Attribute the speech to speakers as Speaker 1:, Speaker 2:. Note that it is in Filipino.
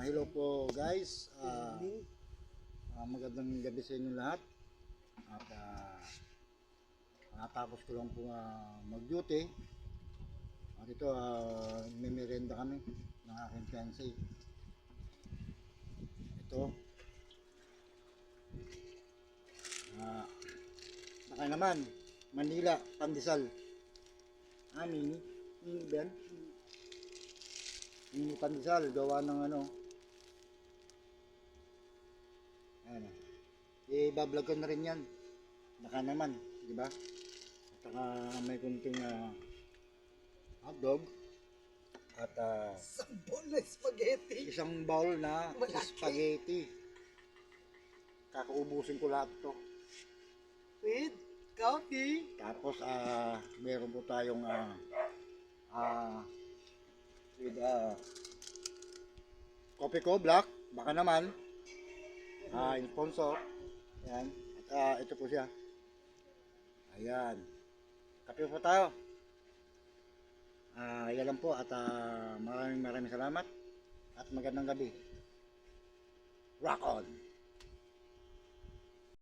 Speaker 1: Hello po guys. Magandang gabi sa inyo lahat. At natapos ko lang po mag-duty. At ito, may merenda kami ng aking fiancé. Ito. Baka naman, Manila, Pandesal. Mini ba yan? Mini Pandesal, gawa ng ano. Ayan. I-vlog ko na rin yan. Baka naman, di ba? At saka may kunting hotdog. At
Speaker 2: isang bowl na spaghetti.
Speaker 1: isang bowl na spaghetti. Kakaubusin ko lahat to.
Speaker 2: With coffee.
Speaker 1: Tapos meron po tayong with coffee ko black, baka naman sponsor. Ayan. At ito po siya. Ayan. Kape po tayo. Yan lang po at maraming salamat at magandang gabi. Rock on.